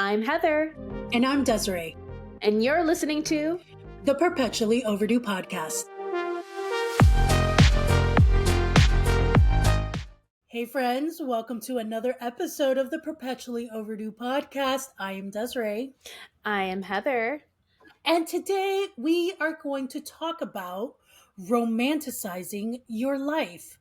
I'm Heather. And I'm Desiree. And you're listening to the Perpetually Overdue Podcast. Hey friends, welcome to another episode of the Perpetually Overdue Podcast. I am Desiree. I am Heather. And today we are going to talk about romanticizing your life.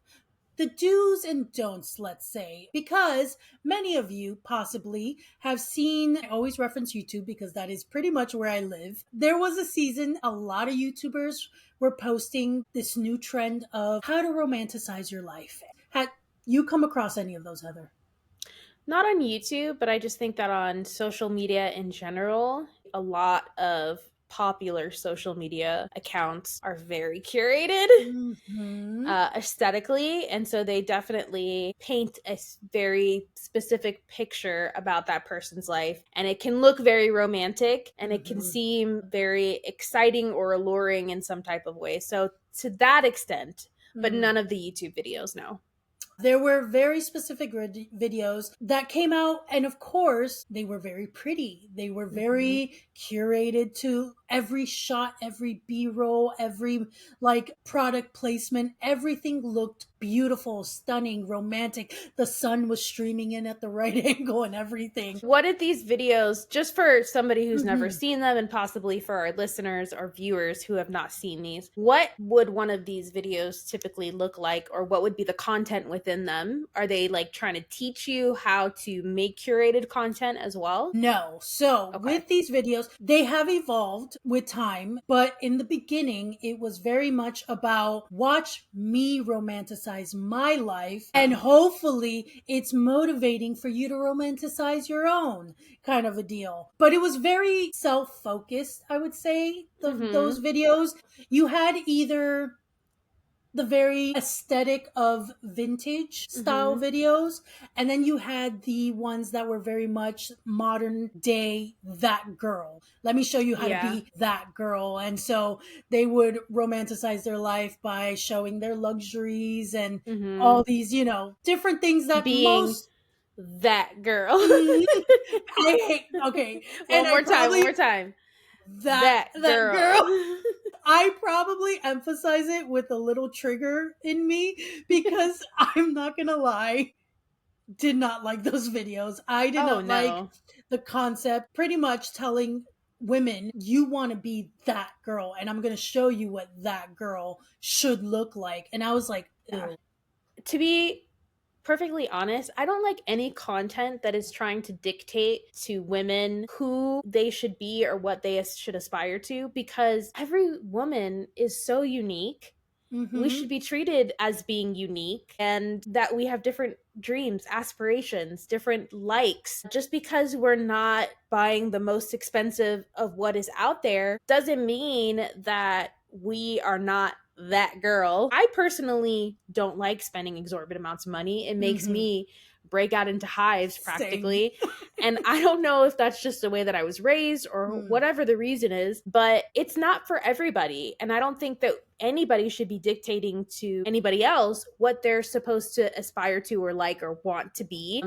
The do's and don'ts, let's say, because many of you possibly have seen, I always reference YouTube because that is pretty much where I live. There was a season, a lot of YouTubers were posting this new trend of how to romanticize your life. Had you come across any of those, Heather? Not on YouTube, but I just think that on social media in general, a lot of popular social media accounts are very curated aesthetically, and so they definitely paint a very specific picture about that person's life, and it can look very romantic and it can seem very exciting or alluring in some type of way. So to that extent, but none of the YouTube videos, no. There were very specific videos that came out, and of course, they were very pretty. They were very curated to every shot, every B-roll, every product placement. Everything looked beautiful, stunning, romantic. The sun was streaming in at the right angle and everything. What did these videos, just for somebody who's never seen them and possibly for our listeners or viewers who have not seen these, what would one of these videos typically look like, or what would be the content within them? Are they trying to teach you how to make curated content as well? No. So with these videos, they have evolved with time, but in the beginning, it was very much about watch me romanticize my life, and hopefully it's motivating for you to romanticize your own, kind of a deal. But it was very self-focused, I would say, those videos. You had either the very aesthetic of vintage style videos, and then you had the ones that were very much modern day, that girl. Let me show you how to be that girl. And so they would romanticize their life by showing their luxuries and all these, different things that being that girl. I hate, okay. One more time. That girl. I probably emphasize it with a little trigger in me because I'm not going to lie, did not like those videos. I did not like the concept, pretty much telling women, you want to be that girl and I'm going to show you what that girl should look like. And I was like, ew. To be perfectly honest, I don't like any content that is trying to dictate to women who they should be or what they should aspire to, because every woman is so unique. We should be treated as being unique, and that we have different dreams, aspirations, different likes. Just because we're not buying the most expensive of what is out there doesn't mean that we are not that girl. I personally don't like spending exorbitant amounts of money. It makes me break out into hives practically. And I don't know if that's just the way that I was raised or whatever the reason is, but it's not for everybody. And I don't think that anybody should be dictating to anybody else what they're supposed to aspire to or like or want to be.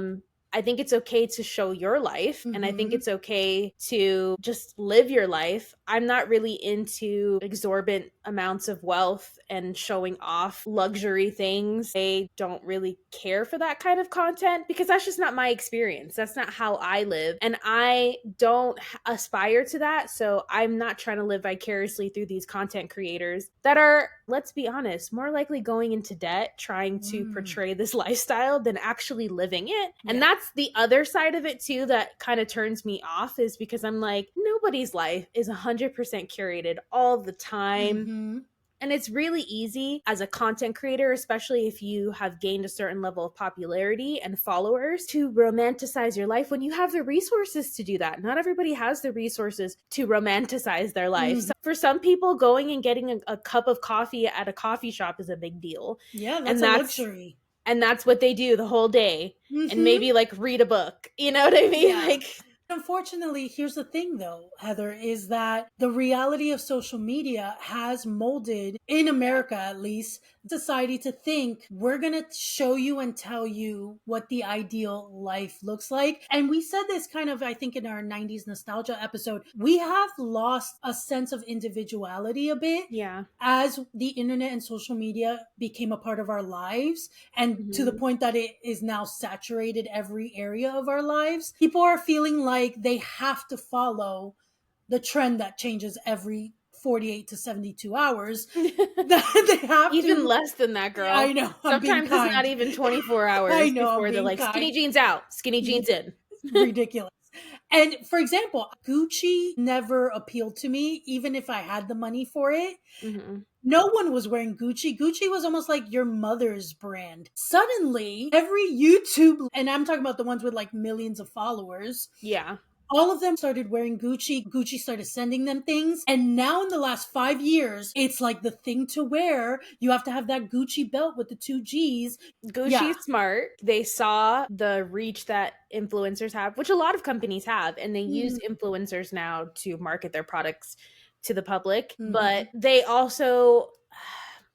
I think it's okay to show your life, and I think it's okay to just live your life. I'm not really into exorbitant amounts of wealth and showing off luxury things. I don't really care for that kind of content because that's just not my experience. That's not how I live, and I don't aspire to that. So I'm not trying to live vicariously through these content creators that are, let's be honest, more likely going into debt trying to portray this lifestyle than actually living it. And that's the other side of it too that kind of turns me off, is because I'm like, nobody's life is 100% curated all the time. And it's really easy as a content creator, especially if you have gained a certain level of popularity and followers, to romanticize your life when you have the resources to do that. Not everybody has the resources to romanticize their life. So for some people, going and getting a cup of coffee at a coffee shop is a big deal. Yeah, that's a luxury. And that's what they do the whole day. And maybe read a book. You know what I mean? Yeah. Unfortunately, here's the thing though, Heather, is that the reality of social media has molded, in America at least, society to think we're going to show you and tell you what the ideal life looks like. And we said this kind of, I think, in our 90s nostalgia episode. We have lost a sense of individuality a bit Yeah. as the internet and social media became a part of our lives, and to the Mhm. point that it is now saturated every area of our lives. People are feeling like they have to follow the trend that changes every 48 to 72 hours. That they have Even to. less than that, I girl. know, I'm being Sometimes it's not kind. even 24 I hours know, I'm before they're being like, kind. skinny jeans out, skinny Yeah, jeans in. ridiculous. And for example, Gucci never appealed to me, even if I had the money for it. Mhm. No one was wearing Gucci. Gucci was almost like your mother's brand. Suddenly, every YouTube, and I'm talking about the ones with like millions of followers, Yeah. all of them started wearing Gucci. Gucci started sending them things. And now in the last 5 years, it's like the thing to wear. You have to have that Gucci belt with the two G's. Yeah. Gucci's smart. They saw the reach that influencers have, which a lot of companies have, and they use influencers now to market their products to the public. Mm-hmm. But they also,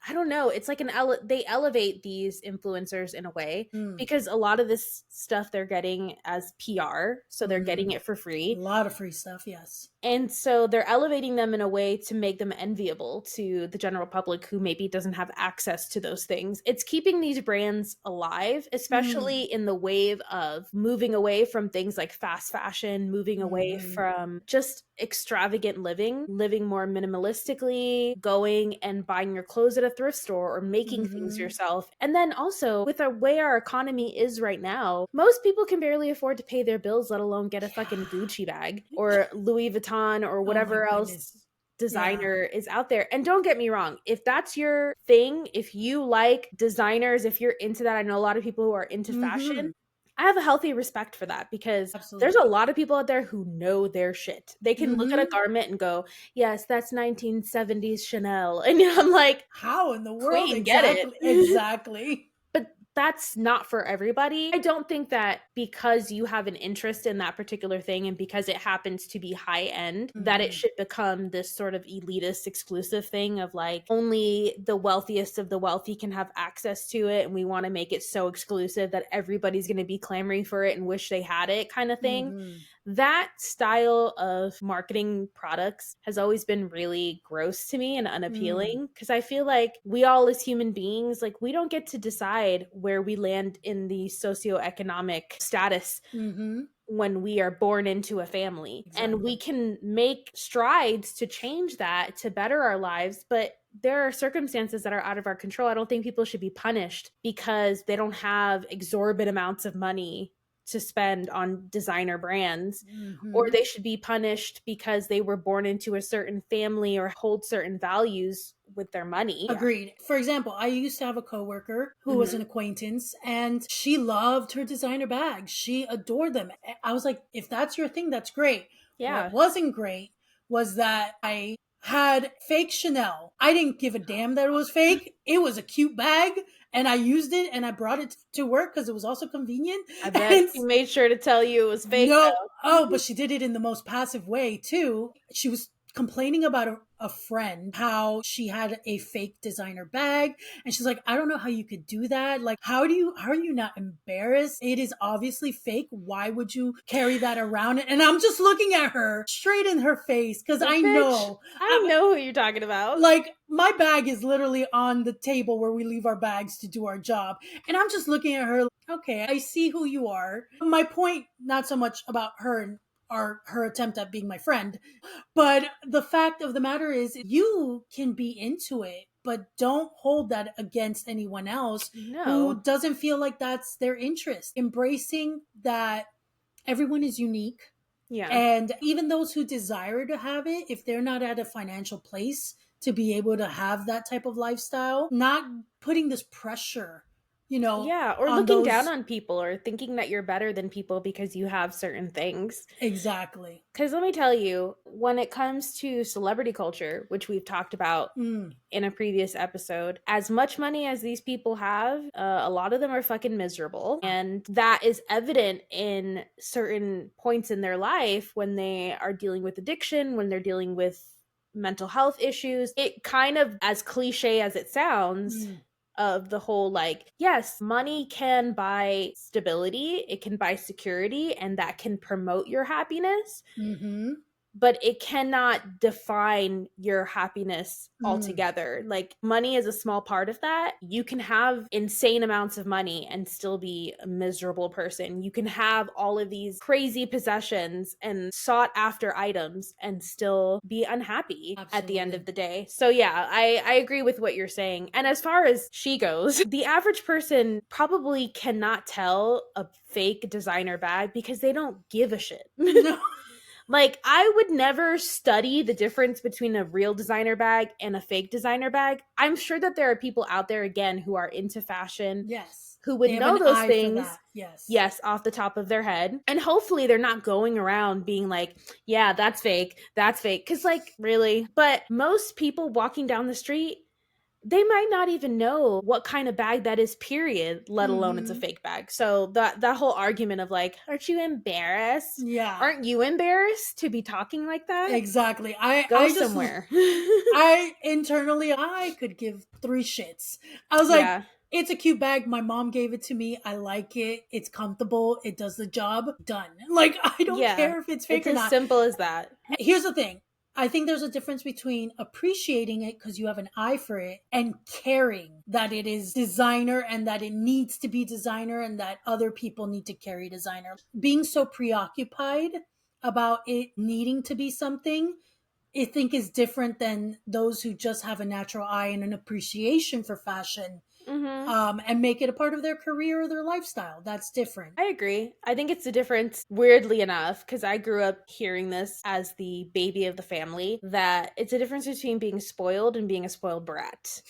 I don't know, it's like they elevate these influencers in a way Mm. because a lot of this stuff they're getting as PR, so they're Mm-hmm. getting it for A free. lot of free stuff, yes. And so they're elevating them in a way to make them enviable to the general public who maybe doesn't have access to those things. It's keeping these brands alive, Mm. especially in the wave of moving away from things like fast fashion, moving away Mm-hmm. from just extravagant living, living more minimalistically, going and buying your clothes at a thrift store or making things Mm-hmm. yourself. And then also, with the way our economy is right now, most people can barely afford to pay their bills, let alone get a fucking Gucci bag or Louis Vuitton or Oh my whatever else goodness. Yeah. designer is out there. And don't get me wrong, if that's your thing, if you like designers, if you're into that, I know a lot of people who are into Mm-hmm. fashion. I have a healthy respect for that because there's a Absolutely. lot of people out there who know their shit. They can look at a Mm-hmm. garment and go, yes, that's 1970s Chanel. And I'm like, How in the world queen, get exactly? it. Exactly. But that's not for everybody. I don't think that because you have an interest in that particular thing and because it happens to be high end, that it Mm-hmm. should become this sort of elitist exclusive thing of like only the wealthiest of the wealthy can have access to it. And we want to make it so exclusive that everybody's going to be clamoring for it and wish they had it kind of thing. Mm-hmm. That style of marketing products has always been really gross to me and Mm. unappealing because I feel like we all as human beings, like we don't get to decide where we land in the socioeconomic status Mm-hmm. when we are born into a family. And we Exactly. can make strides to change that to better our lives, but there are circumstances that are out of our control. I don't think people should be punished because they don't have exorbitant amounts of money to spend on designer brands, or Mm-hmm. they should be punished because they were born into a certain family or hold certain values with their money. Yeah. Agreed. For example, I used to have a coworker who was Mhm. an acquaintance and she loved her designer bags. She adored them. I was like, if that's your thing, that's great. What Yeah. wasn't great was that I had fake Chanel. I didn't give a damn that it was fake. It was a cute bag and I used it and I brought it to work because it was also convenient. I bet And she made sure to tell you it was fake no, oh, though. but she did it in the most passive way too. She was complaining about a friend, how she had a fake designer bag, and she's like, I don't know how you could do that. Like, how are you not embarrassed? It is obviously fake. Why would you carry that around? And I'm just looking at her straight in her face because Like, I bitch, know. I know who you're talking about. Like, my bag is literally on the table where we leave our bags to do our job. And I'm just looking at her, okay, I see who you are. My point, not so much about her and her attempt at being my friend, but the fact of the matter is you can be into it, but don't hold that against anyone else who No. doesn't feel like that's their interest. Embracing that everyone is unique, Yeah. and even those who desire to have it, if they're not at a financial place to be able to have that type of lifestyle, not putting this pressure, Yeah, or on looking down those. on people or thinking that you're better than people because you have certain things. Exactly. Because let me tell you, when it comes to celebrity culture, which we've talked about Mm, in a previous episode, as much money as these people have, a lot of them are fucking miserable. And that is evident in certain points in their life when they are dealing with addiction, when they're dealing with mental health issues. It kind of, as cliche as it sounds, mm, of the whole like, yes, money can buy stability, it can buy security, and that can promote your happiness, mm-hmm, but it cannot define your happiness mm, altogether. Like, money is a small part of that. You can have insane amounts of money and still be a miserable person. You can have all of these crazy possessions and sought after items and still be unhappy at the end of absolutely. the day. So yeah, I agree with what you're saying. And as far as she goes, the average person probably cannot tell a fake designer bag because they don't give a shit. No. Like, I would never study the difference between a real designer bag and a fake designer bag. I'm sure that there are people out there, again, who are into fashion, Yes. who They would have know an those eye for things, that. Yes. yes, off the top of their head. And hopefully they're not going around being like, yeah, that's fake, that's fake. Because, like, really? But most people walking down the street, they might not even know what kind of bag that is, period, let alone it's a Mm-hmm. fake bag. So that whole argument of like, aren't you embarrassed, Yeah. aren't you embarrassed to be talking like that? Exactly. I Go I just somewhere. I internally I could give three shits. I was like, Yeah, it's a cute bag. My mom gave it to me. I like it. It's comfortable. It does the job. Done. Like I don't yeah, care if it's fake it's or as not. simple as that. Here's the thing. I think there's a difference between appreciating it because you have an eye for it and caring that it is designer and that it needs to be designer and that other people need to carry designer. Being so preoccupied about it needing to be something, I think is different than those who just have a natural eye and an appreciation for fashion, Hmm. and make it a part of their career or their lifestyle. That's different. I agree. I think it's a difference, weirdly enough, because I grew up hearing this as the baby of the family, that it's a difference between being spoiled and being a spoiled brat.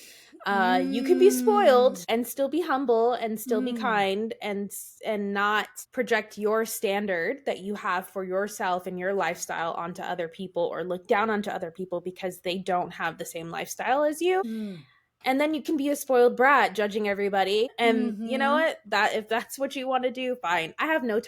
You can be spoiled Mm, and still be humble and still be mm, kind and not project your standard that you have for yourself and your lifestyle onto other people or look down onto other people because they don't have the same lifestyle as you. mm, And then you can be a spoiled brat judging everybody, and you know mm-hmm. what, that if that's what you want to do, fine. I have no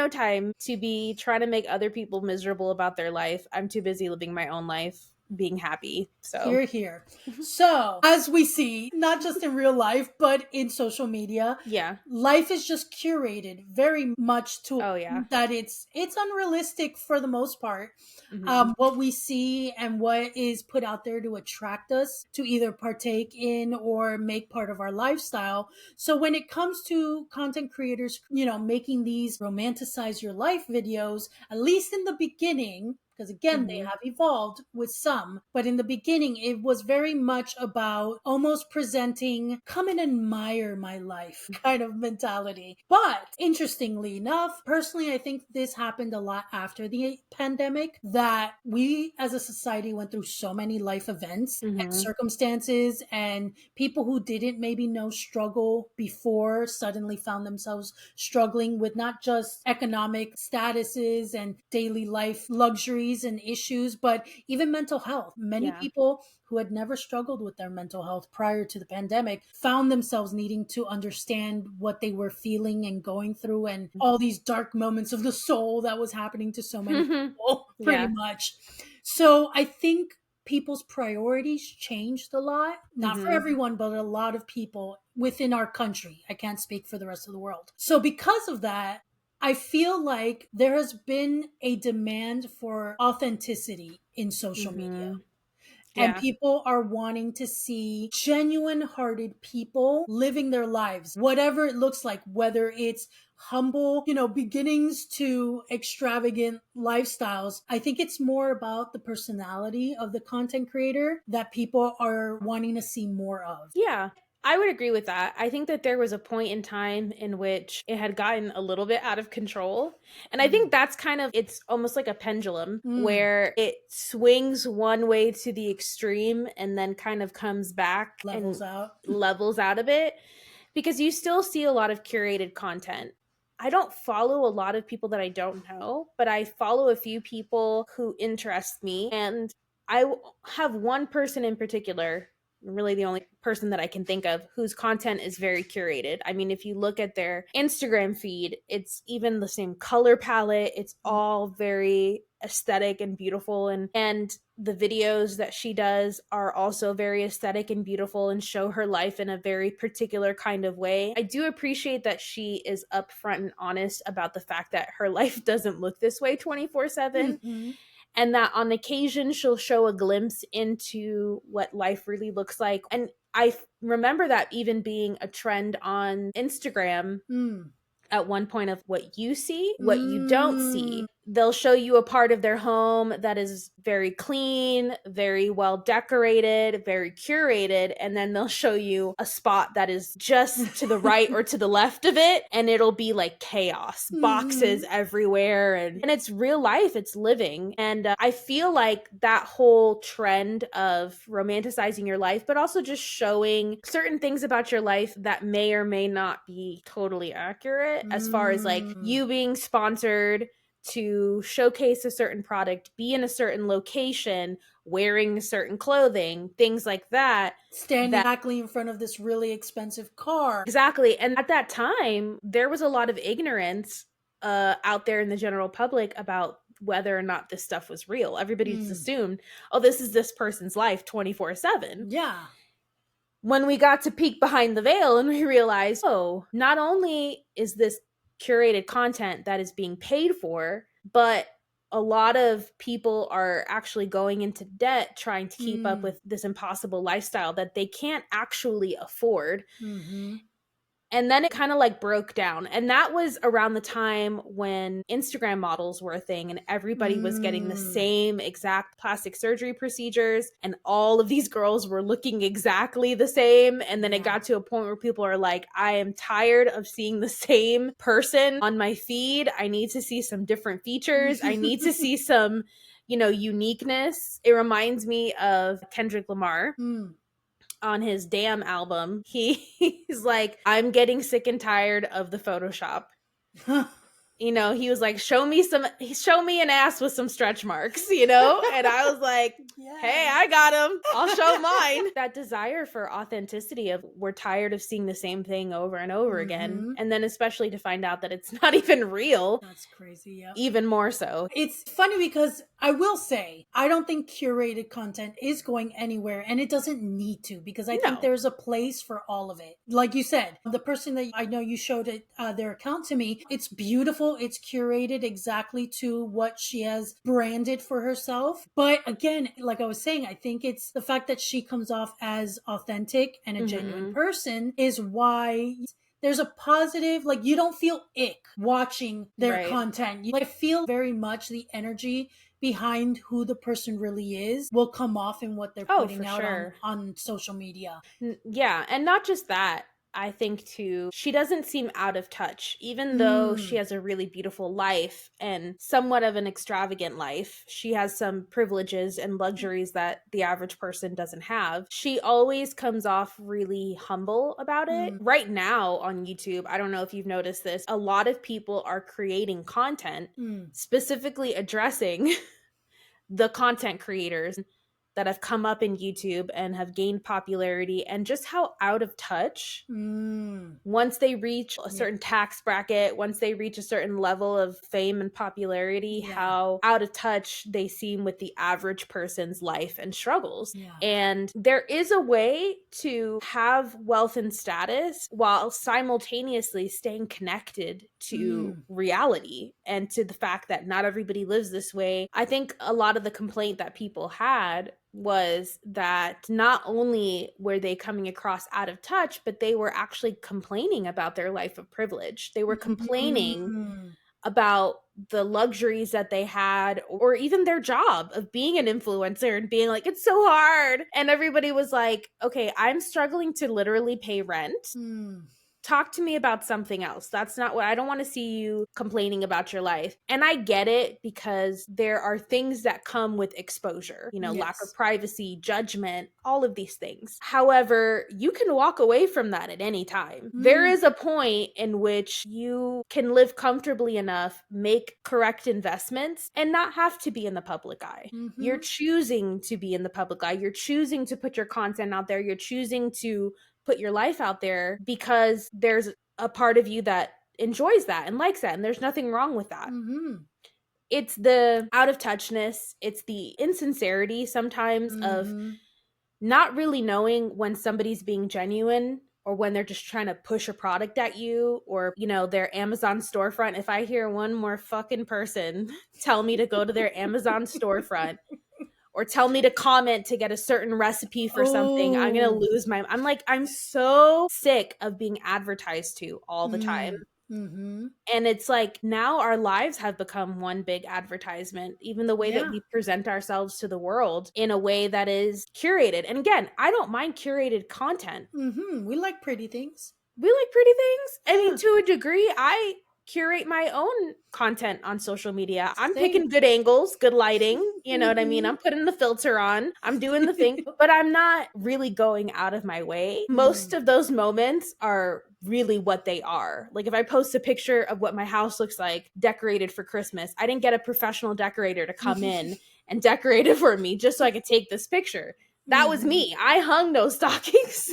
time to be trying to make other people miserable about their life. I'm too busy living my own life, being happy. So Here, here. So, as we see, not just in real life, but in social media, yeah. life is just curated very much to Oh yeah. that it's unrealistic for the most part. Hmm. What we see and what is put out there to attract us to either partake in or make part of our lifestyle. So when it comes to content creators, making these romanticize your life videos, at least in the beginning, because again, they Hmm. have evolved with some, but in the beginning, it was very much about almost presenting, come and admire my life kind of mentality. But interestingly enough, personally, I think this happened a lot after the pandemic, that we as a society went through so many life events and Hmm. circumstances, and people who didn't maybe know struggle before suddenly found themselves struggling with not just economic statuses and daily life luxuries and issues, but even mental health. Many Yeah. people who had never struggled with their mental health prior to the pandemic found themselves needing to understand what they were feeling and going through, and all these dark moments of the soul that was happening to so many people, pretty Yeah. much. So I think people's priorities changed a lot. Not for Hmm. everyone, but a lot of people within our country. I can't speak for the rest of the world. So, because of that, I feel like there has been a demand for authenticity in social media. Hmm. And Yeah. people are wanting to see genuine hearted people living their lives, whatever it looks like, whether it's humble, beginnings to extravagant lifestyles. I think it's more about the personality of the content creator that people are wanting to see more of. Yeah, I would agree with that. I think that there was a point in time in which it had gotten a little bit out of control. And I think Mm. that's kind of, it's almost like a pendulum Mm. where it swings one way to the extreme and then kind of comes back Levels and out. levels out a bit. because you still see a lot of curated content. I don't follow a lot of people that I don't know, but I follow a few people who interest me. And have one person in particular, really the only person that I can think of, whose content is very curated. I mean, if you look at their Instagram feed, it's even the same color palette. It's all very aesthetic and beautiful, and the videos that she does are also very aesthetic and beautiful and show her life in a very particular kind of way. I do appreciate that she is upfront and honest about the fact that her life doesn't look this way 24/7, and that on occasion she'll show a glimpse into what life really looks like. And I remember that even being a trend on Instagram at one point, of what you see, what you don't see. They'll show you a part of their home that is very clean, very well decorated, very curated, and then they'll show you a spot that is just to the right or to the left of it, and it'll be like chaos, boxes everywhere, and it's real life, it's living. And I feel like that whole trend of romanticizing your life, but also just showing certain things about your life that may or may not be totally accurate, as far as like you being sponsored to showcase a certain product, be in a certain location, wearing certain clothing, things like that. Standing exactly in front of this really expensive car. Exactly. And at that time, there was a lot of ignorance out there in the general public about whether or not this stuff was real. Everybody just assumed, oh, this is this person's life 24/7. Yeah. When we got to peek behind the veil and we realized, oh, not only is this curated content that is being paid for, but a lot of people are actually going into debt trying to keep up with this impossible lifestyle that they can't actually afford. And then it kind of like broke down. And that was around the time when Instagram models were a thing and everybody was getting the same exact plastic surgery procedures. And all of these girls were looking exactly the same. And then it got to a point where people are like, I am tired of seeing the same person on my feed. I need to see some different features. I need to see some, uniqueness. It reminds me of Kendrick Lamar. On his Damn album, he's like, I'm getting sick and tired of the Photoshop. He was like, show me an ass with some stretch marks, and I was like, hey, I got him. I'll show mine. That desire for authenticity of we're tired of seeing the same thing over and over again. And then especially to find out that it's not even real. That's crazy. Yeah. Even more so. It's funny because I will say, I don't think curated content is going anywhere, and it doesn't need to, because I think there's a place for all of it. Like you said, the person that I know you showed their account to me, it's beautiful. It's curated exactly to what she has branded for herself. But again, like I was saying, I think it's the fact that she comes off as authentic and a genuine person is why there's a positive, like, you don't feel ick watching their content. You feel very much the energy behind who the person really is will come off in what they're putting out on social media. Yeah, and not just that. I think too, she doesn't seem out of touch, even though she has a really beautiful life and somewhat of an extravagant life. She has some privileges and luxuries that the average person doesn't have. She always comes off really humble about it. Right now on YouTube, I don't know if you've noticed this, a lot of people are creating content specifically addressing the content creators that have come up in YouTube and have gained popularity, and just how out of touch once they reach a certain tax bracket, once they reach a certain level of fame and popularity, how out of touch they seem with the average person's life and struggles. And there is a way to have wealth and status while simultaneously staying connected to reality and to the fact that not everybody lives this way. I think a lot of the complaint that people had was that not only were they coming across out of touch, but they were actually complaining about their life of privilege. They were complaining about the luxuries that they had, or even their job of being an influencer and being like, it's so hard. And everybody was like, okay, I'm struggling to literally pay rent. talk to me about something else. That's not what I don't want to see you complaining about your life. And I get it because there are things that come with exposure, you know, lack of Yes. privacy, judgment, all of these things. However, you can walk away from that at any time. There is a point in which you can live comfortably enough, make correct investments, and not have to be in the public eye. You're choosing to be in the public eye. You're choosing to put your content out there. You're choosing to put your life out there because there's a part of you that enjoys that and likes that, and there's nothing wrong with that. It's the out of touchness, it's the insincerity sometimes of not really knowing when somebody's being genuine or when they're just trying to push a product at you, or, you know, their Amazon storefront. If I hear one more fucking person tell me to go to their Amazon storefront or tell me to comment to get a certain recipe for something, I'm gonna lose my. I'm like, I'm so sick of being advertised to all the time. And it's like now our lives have become one big advertisement, even the way that we present ourselves to the world in a way that is curated. And again, I don't mind curated content. We like pretty things. We like pretty things. I mean, to a degree, I curate my own content on social media. I'm picking good angles, good lighting. You know what I mean? I'm putting the filter on. I'm doing the thing, but I'm not really going out of my way. Most of those moments are really what they are. Like if I post a picture of what my house looks like decorated for Christmas, I didn't get a professional decorator to come in and decorate it for me just so I could take this picture. That was me. I hung those stockings.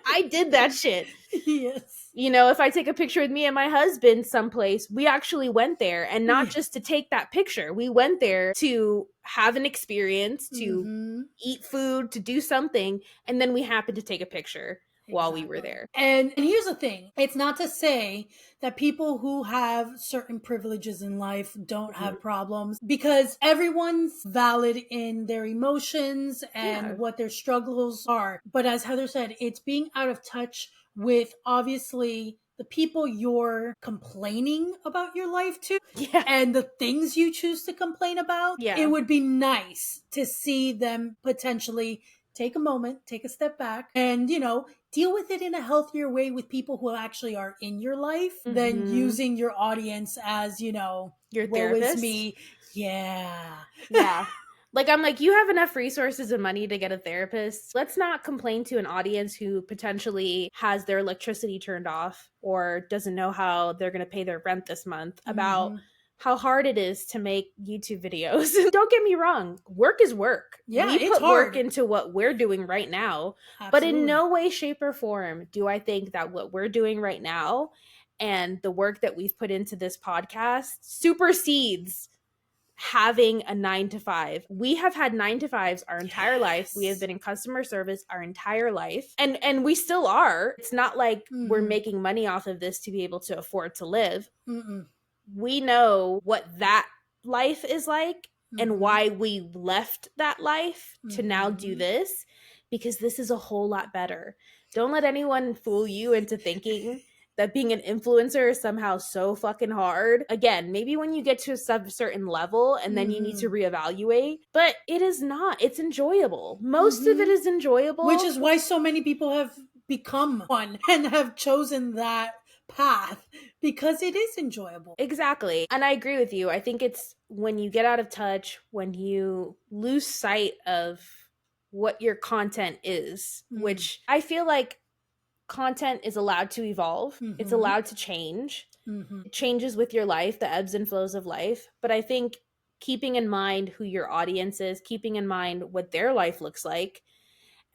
I did that shit. Yes. You know, if I take a picture with me and my husband someplace, we actually went there, and not just to take that picture. We went there to have an experience, to eat food, to do something, and then we happened to take a picture while we were there. And here's the thing. It's not to say that people who have certain privileges in life don't have problems, because everyone's valid in their emotions and what their struggles are. But as Heather said, it's being out of touch with obviously the people you're complaining about your life to and the things you choose to complain about. It would be nice to see them potentially take a moment, take a step back, and, you know, deal with it in a healthier way with people who actually are in your life than using your audience as, you know, your therapist. Me. Yeah. Like, I'm like, you have enough resources and money to get a therapist. Let's not complain to an audience who potentially has their electricity turned off or doesn't know how they're going to pay their rent this month about how hard it is to make YouTube videos. Don't get me wrong. Work is work. Yeah, we put work into what we're doing right now. But in no way, shape, or form do I think that what we're doing right now and the work that we've put into this podcast supersedes having a 9 to 5. We have had 9 to 5s our entire life. We have been in customer service our entire life, and we still are. It's not like we're making money off of this to be able to afford to live. We know what that life is like and why we left that life to now do this, because this is a whole lot better. Don't let anyone fool you into thinking that being an influencer is somehow so fucking hard. Again, maybe when you get to a certain level and then you need to reevaluate, but it is not. It's enjoyable. Most of it is enjoyable. Which is why so many people have become one and have chosen that path, because it is enjoyable. Exactly. And I agree with you. I think it's when you get out of touch, when you lose sight of what your content is, which I feel like content is allowed to evolve. It's allowed to change. It changes with your life, the ebbs and flows of life. But I think keeping in mind who your audience is, keeping in mind what their life looks like,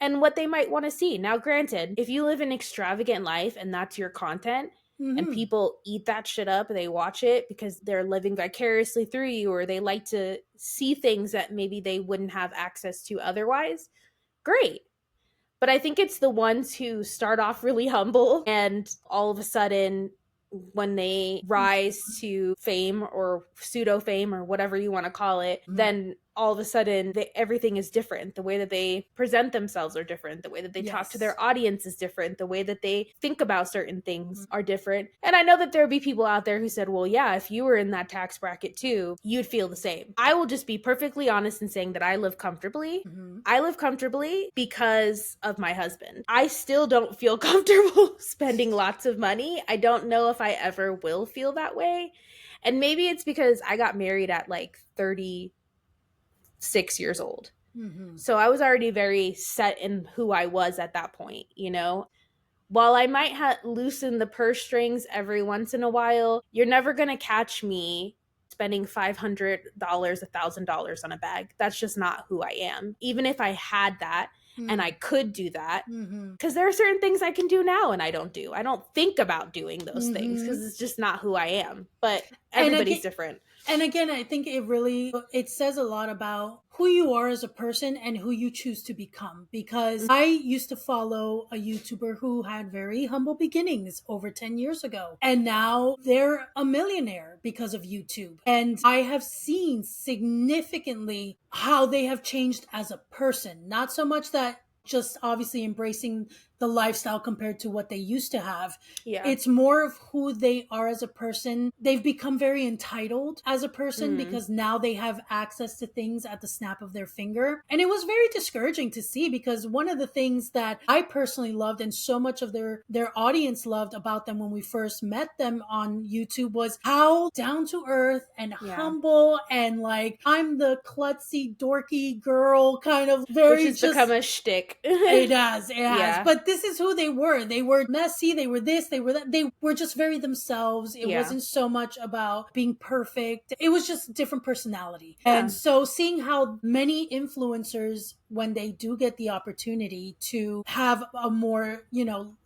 and what they might want to see. Now, granted, if you live an extravagant life and that's your content, and people eat that shit up, they watch it because they're living vicariously through you, or they like to see things that maybe they wouldn't have access to otherwise, great. But I think it's the ones who start off really humble and all of a sudden, when they rise to fame or pseudo fame or whatever you want to call it, then all of a sudden everything is different. The way that they present themselves are different. The way that they talk to their audience is different. The way that they think about certain things are different. And I know that there would be people out there who said, well, yeah, if you were in that tax bracket too, you'd feel the same. I will just be perfectly honest in saying that I live comfortably. I live comfortably because of my husband. I still don't feel comfortable spending lots of money. I don't know if I ever will feel that way. And maybe it's because I got married at like 36 years old. So I was already very set in who I was at that point, you know? While I might loosen the purse strings every once in a while, you're never going to catch me spending $500, $1,000 on a bag. That's just not who I am. Even if I had that and I could do that, because there are certain things I can do now and I don't do. I don't think about doing those things because it's just not who I am. But everybody's different. And again, I think it says a lot about who you are as a person and who you choose to become. Because I used to follow a YouTuber who had very humble beginnings over 10 years ago. And now they're a millionaire because of YouTube. And I have seen significantly how they have changed as a person. Not so much that just obviously embracing the lifestyle compared to what they used to have. Yeah. It's more of who they are as a person. They've become very entitled as a person because now they have access to things at the snap of their finger. And it was very discouraging to see, because one of the things that I personally loved and so much of their audience loved about them when we first met them on YouTube was how down to earth and humble, and like, I'm the klutzy, dorky girl kind of, very, which has become a shtick. It has. But this is who they were. They were messy. They were this. They were that. They were just very themselves. It wasn't so much about being perfect. It was just different personality. And so seeing how many influencers, when they do get the opportunity to have a more,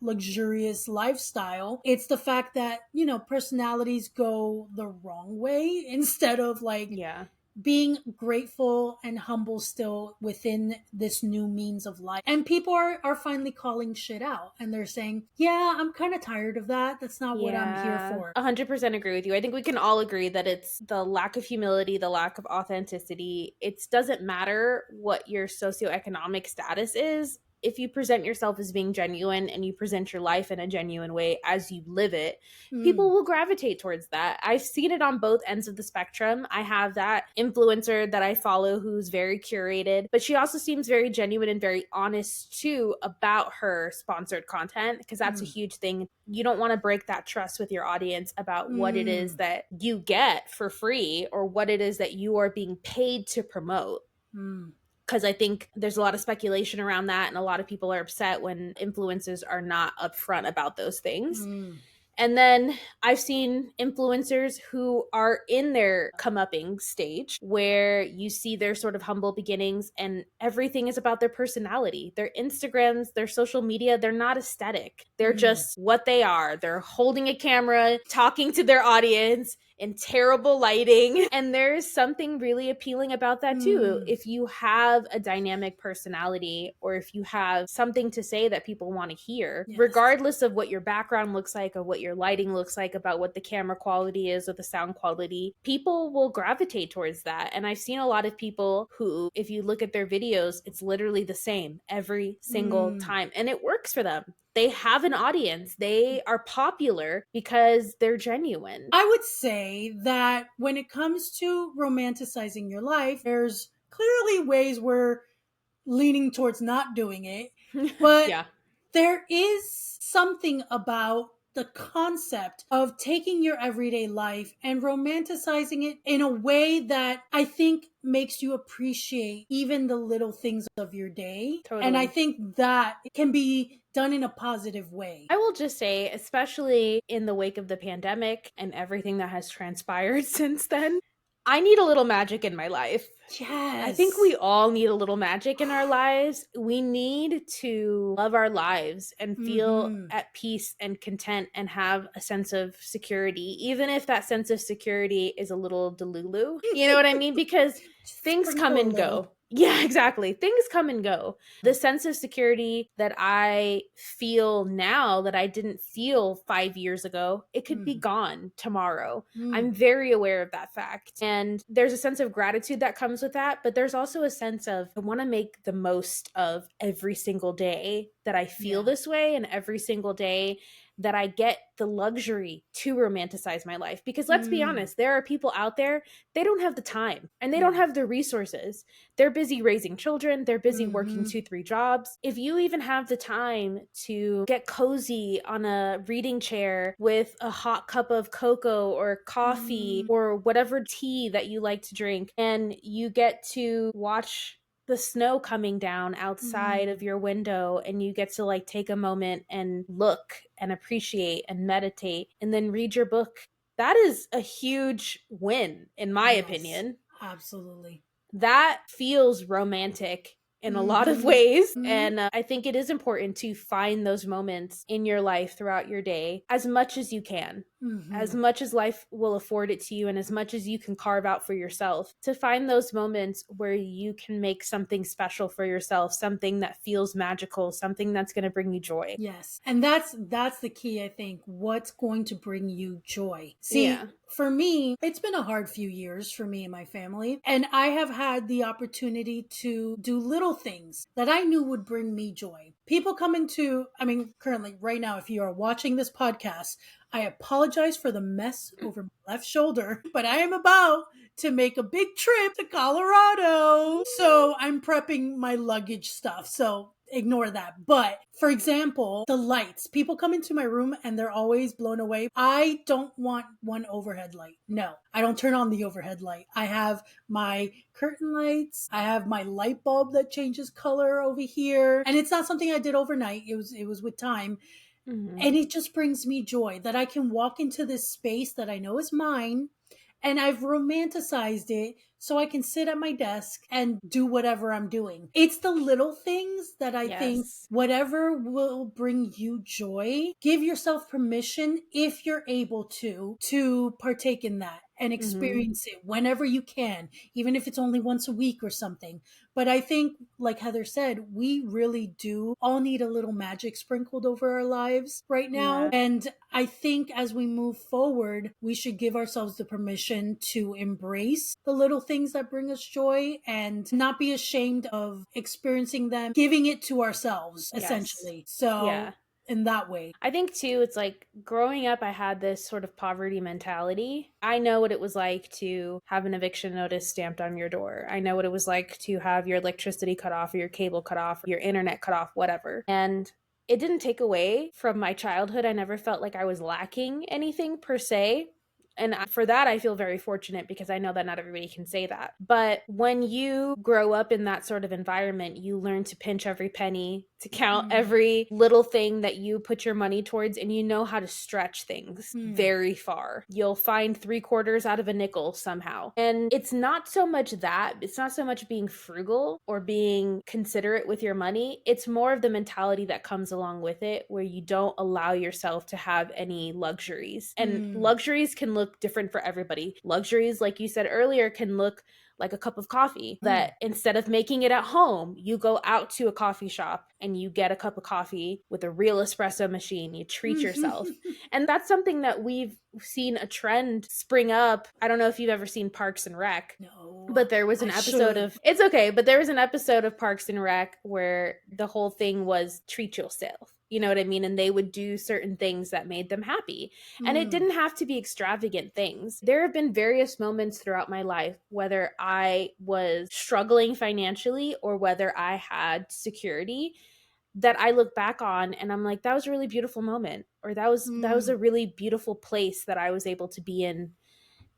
luxurious lifestyle, it's the fact that, personalities go the wrong way instead of like, being grateful and humble still within this new means of life. And people are finally calling shit out, and they're saying, yeah, I'm kind of tired of that. That's not what I'm here for. 100% agree with you. I think we can all agree that it's the lack of humility, the lack of authenticity. It doesn't matter what your socioeconomic status is. If you present yourself as being genuine and you present your life in a genuine way as you live it, people will gravitate towards that. I've seen it on both ends of the spectrum. I have that influencer that I follow who's very curated, but she also seems very genuine and very honest too about her sponsored content, because that's a huge thing. You don't want to break that trust with your audience about what it is that you get for free or what it is that you are being paid to promote. Because I think there's a lot of speculation around that, and a lot of people are upset when influencers are not upfront about those things. And then I've seen influencers who are in their come-upping stage, where you see their sort of humble beginnings and everything is about their personality. Their Instagrams, their social media, they're not aesthetic. They're just what they are. They're holding a camera, talking to their audience in terrible lighting. And there's something really appealing about that too. If you have a dynamic personality, or if you have something to say that people want to hear, regardless of what your background looks like or what your lighting looks like, about what the camera quality is or the sound quality, people will gravitate towards that. And I've seen a lot of people who, if you look at their videos, it's literally the same every single time. And it works for them. They have an audience. They are popular because they're genuine. I would say that when it comes to romanticizing your life, there's clearly ways we're leaning towards not doing it. But there is something about the concept of taking your everyday life and romanticizing it in a way that I think makes you appreciate even the little things of your day. Totally. And I think that can be done in a positive way. I will just say, especially in the wake of the pandemic and everything that has transpired since then, I need a little magic in my life. Yes. I think we all need a little magic in our lives. We need to love our lives and feel at peace and content and have a sense of security, even if that sense of security is a little delulu. You know what I mean? Because things come and go. Yeah, exactly. Things come and go. The sense of security that I feel now that I didn't feel 5 years ago, it could be Mm. gone tomorrow. I'm Mm. very aware of that fact. And there's a sense of gratitude that comes with that. But there's also a sense of I want to make the most of every single day that I feel Yeah. this way and every single day that I get the luxury to romanticize my life. Because let's be Mm. honest, there are people out there, they don't have the time and they don't Yeah. have the resources. They're busy raising children, they're busy working Mm-hmm. 2, 3 jobs. If you even have the time to get cozy on a reading chair with a hot cup of cocoa or coffee Mm. or whatever tea that you like to drink, and you get to watch the snow coming down outside Mm. of your window, and you get to like take a moment and look and appreciate and meditate and then read your book, that is a huge win in my Yes, opinion. absolutely. That feels romantic in a lot of Mm-hmm. ways. Mm-hmm. And I think it is important to find those moments in your life throughout your day as much as you can, as Mm-hmm. much as life will afford it to you, and as much as you can carve out for yourself, to find those moments where you can make something special for yourself, something that feels magical, something that's going to bring you joy. Yes. And that's the key, I think. What's going to bring you joy? See, Yeah. for me, it's been a hard few years for me and my family, and I have had the opportunity to do little things that I knew would bring me joy. People come into, I mean, currently, right now, if you are watching this podcast, I apologize for the mess over my left shoulder, but I am about to make a big trip to Colorado. So I'm prepping my luggage stuff. So ignore that. But for example, the lights. People come into my room and they're always blown away. I don't want one overhead light. No, I don't turn on the overhead light. I have my curtain lights. I have my light bulb that changes color over here. And it's not something I did overnight. It was with time. Mm-hmm. And it just brings me joy that I can walk into this space that I know is mine, and I've romanticized it so I can sit at my desk and do whatever I'm doing. It's the little things that I think Yes. whatever will bring you joy, give yourself permission if you're able to partake in that and Mm-hmm. experience it whenever you can, even if it's only once a week or something. But I think, like Heather said, we really do all need a little magic sprinkled over our lives right now. Yeah. And I think as we move forward, we should give ourselves the permission to embrace the little things that bring us joy and not be ashamed of experiencing them, giving it to ourselves, Yes. essentially. So, Yeah. in that way. I think too, it's like growing up, I had this sort of poverty mentality. I know what it was like to have an eviction notice stamped on your door. I know what it was like to have your electricity cut off, or your cable cut off, or your internet cut off, whatever. And it didn't take away from my childhood. I never felt like I was lacking anything per se. And for that, I feel very fortunate because I know that not everybody can say that. But when you grow up in that sort of environment, you learn to pinch every penny, to count Mm, every little thing that you put your money towards, and you know how to stretch things mm, very far. You'll find 3/4 out of a nickel somehow. And it's not so much that, it's not so much being frugal or being considerate with your money. It's more of the mentality that comes along with it, where you don't allow yourself to have any luxuries. And mm, luxuries can look different for everybody. Luxuries, like you said earlier, can look like a cup of coffee, mm. that instead of making it at home, you go out to a coffee shop and you get a cup of coffee with a real espresso machine. You treat yourself. And that's something that we've seen a trend spring up. I don't know if you've ever seen Parks and Rec, No, but there was an I episode should. of, it's okay, but there was an episode of Parks and Rec where the whole thing was treat yourself. You know what I mean? And they would do certain things that made them happy. And it Mm, didn't have to be extravagant things. There have been various moments throughout my life, whether I was struggling financially or whether I had security, that I look back on and I'm like, that was a really beautiful moment, or that was mm, a really beautiful place that I was able to be in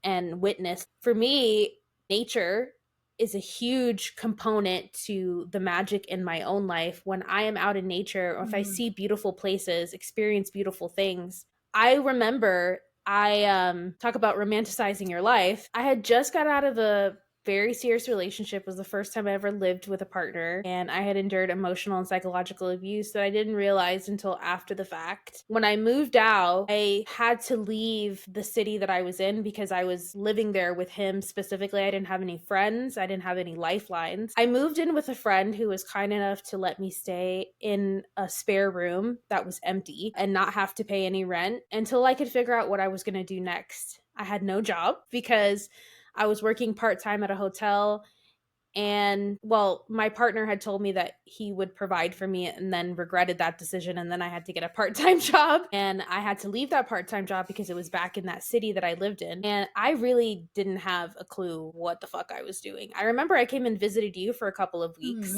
and witness. For me, nature is a huge component to the magic in my own life. When I am out in nature, or if I mm, see beautiful places, experience beautiful things, I remember I talk about romanticizing your life. I had just got out of a very serious relationship. It was the first time I ever lived with a partner, and I had endured emotional and psychological abuse that I didn't realize until after the fact. When I moved out, I had to leave the city that I was in because I was living there with him specifically. I didn't have any friends, I didn't have any lifelines. I moved in with a friend who was kind enough to let me stay in a spare room that was empty and not have to pay any rent until I could figure out what I was going to do next. I had no job because I was working part-time at a hotel, and well, my partner had told me that he would provide for me and then regretted that decision, and then I had to get a part-time job, and I had to leave that part-time job because it was back in that city that I lived in, and I really didn't have a clue what the fuck I was doing. I remember I came and visited you for a couple of weeks.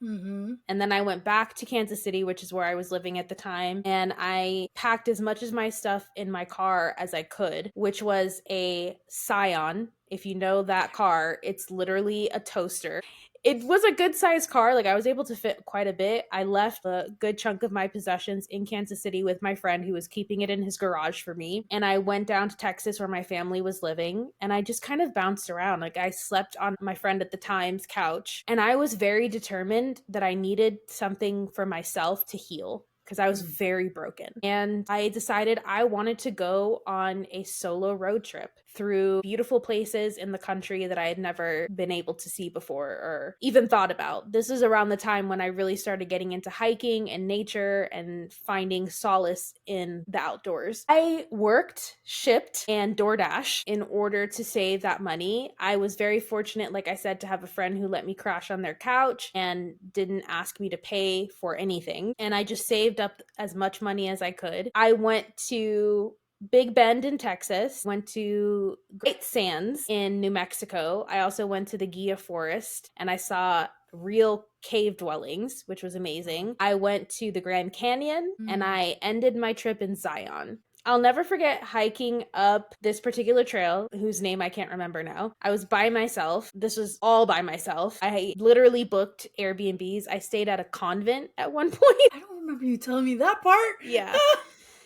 And then I went back to Kansas City, which is where I was living at the time, and I packed as much of my stuff in my car as I could, which was a Scion. If you know that car, it's literally a toaster. It was a good sized car. Like, I was able to fit quite a bit. I left a good chunk of my possessions in Kansas City with my friend who was keeping it in his garage for me. And I went down to Texas where my family was living, and I just kind of bounced around. Like, I slept on my friend at the time's couch, and I was very determined that I needed something for myself to heal because I was very broken. And I decided I wanted to go on a solo road trip through beautiful places in the country that I had never been able to see before or even thought about. This is around the time when I really started getting into hiking and nature and finding solace in the outdoors. I worked, shipped, and DoorDash in order to save that money. I was very fortunate, like I said, to have a friend who let me crash on their couch and didn't ask me to pay for anything. And I just saved up as much money as I could. I went to Big Bend in Texas, went to Great Sands in New Mexico. I also went to the Gia Forest and I saw real cave dwellings, which was amazing. I went to the Grand Canyon and I ended my trip in Zion. I'll never forget hiking up this particular trail, whose name I can't remember now. I was by myself. This was all by myself. I literally booked Airbnbs. I stayed at a convent at one point. I don't remember you telling me that part. Yeah.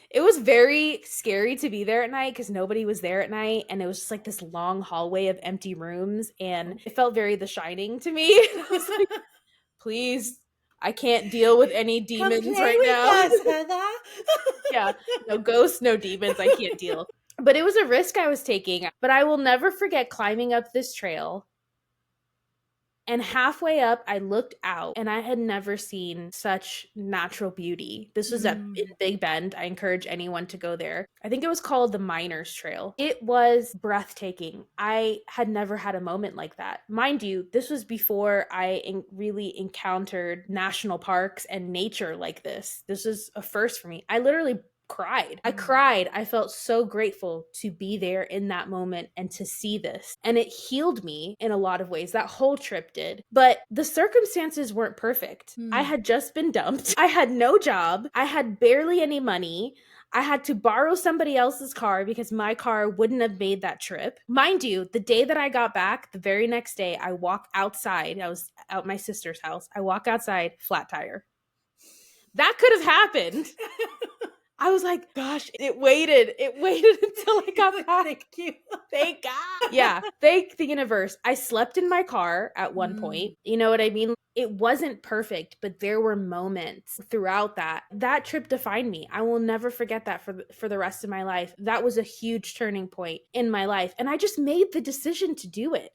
It was very scary to be there at night because nobody was there at night, and it was just like this long hallway of empty rooms, and it felt very The Shining to me. I was like, please, I can't deal with any demons right now. Yeah, no ghosts, no demons, I can't deal. But it was a risk I was taking. But I will never forget climbing up this trail. And halfway up, I looked out and I had never seen such natural beauty. This was in Big Bend. I encourage anyone to go there. I think it was called the Miners Trail. It was breathtaking. I had never had a moment like that. Mind you, this was before I really encountered national parks and nature like this. This was a first for me. I literally cried. I cried. I felt so grateful to be there in that moment and to see this. And it healed me in a lot of ways. That whole trip did. But the circumstances weren't perfect. I had just been dumped. I had no job. I had barely any money. I had to borrow somebody else's car because my car wouldn't have made that trip. Mind you, the day that I got back, the very next day, I walk outside. I was at my sister's house. I walk outside, flat tire. That could have happened. I was like, gosh, it waited until I got back. Thank you. Thank God. Yeah, thank the universe. I slept in my car at one point. You know what I mean? It wasn't perfect, but there were moments throughout that. That trip defined me. I will never forget that for the rest of my life. That was a huge turning point in my life. And I just made the decision to do it.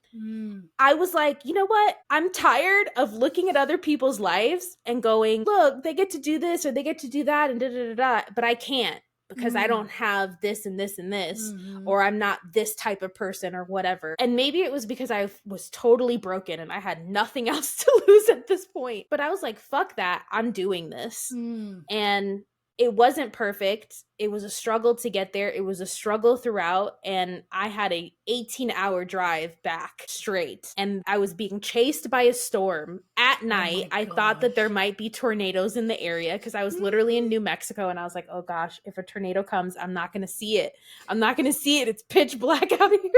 I was like, you know what? I'm tired of looking at other people's lives and going, look, they get to do this or they get to do that and da da da da, but I can't because I don't have this and this and this, or I'm not this type of person or whatever. And maybe it was because I was totally broken and I had nothing else to lose at this point. But I was like, fuck that. I'm doing this. And it wasn't perfect. It was a struggle to get there. It was a struggle throughout. And I had a 18-hour drive back straight. And I was being chased by a storm at night. I thought that there might be tornadoes in the area because I was literally in New Mexico. And I was like, oh gosh, if a tornado comes, I'm not going to see it. I'm not going to see it. It's pitch black out here.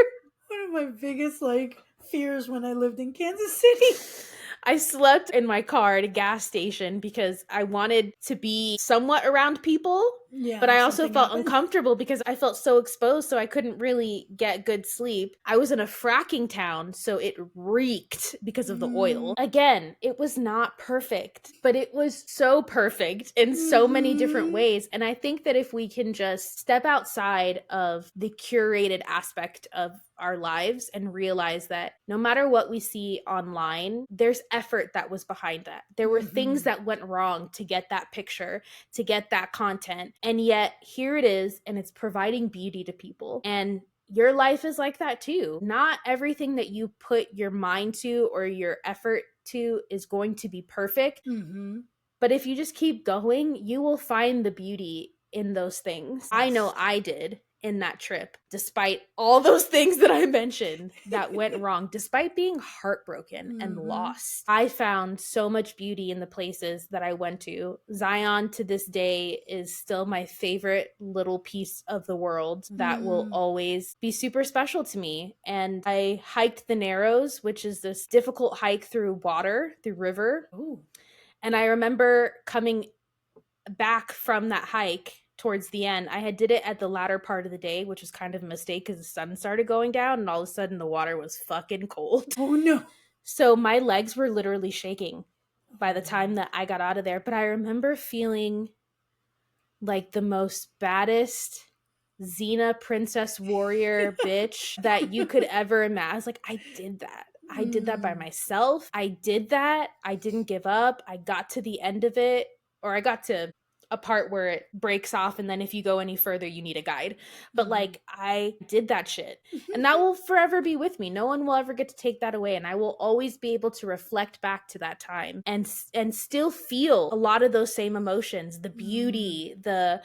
One of my biggest fears when I lived in Kansas City. I slept in my car at a gas station because I wanted to be somewhat around people Yeah, But I also something felt happened. uncomfortable because I felt so exposed, so I couldn't really get good sleep. I was in a fracking town, so it reeked because of the oil. Again, it was not perfect, but it was so perfect in so many different ways. And I think that if we can just step outside of the curated aspect of our lives and realize that no matter what we see online, there's effort that was behind that. There were things that went wrong to get that picture, to get that content. And yet here it is, and it's providing beauty to people. And your life is like that too. Not everything that you put your mind to or your effort to is going to be perfect. But if you just keep going, you will find the beauty in those things. Yes. I know I did in that trip, despite all those things that I mentioned that went wrong, despite being heartbroken and lost. I found so much beauty in the places that I went to. Zion to this day is still my favorite little piece of the world that will always be super special to me. And I hiked the Narrows, which is this difficult hike through water, through river. Ooh. And I remember coming back from that hike towards the end. I had did it at the latter part of the day, which was kind of a mistake because the sun started going down and all of a sudden the water was fucking cold. Oh no. So my legs were literally shaking by the time that I got out of there. But I remember feeling like the most baddest Xena princess warrior bitch that you could ever imagine. I was like, I did that. I did that by myself. I did that. I didn't give up. I got to the end of it, or I got to a part where it breaks off, and then if you go any further, you need a guide. But like, I did that shit. And that will forever be with me. No one will ever get to take that away. And I will always be able to reflect back to that time and still feel a lot of those same emotions, the beauty, the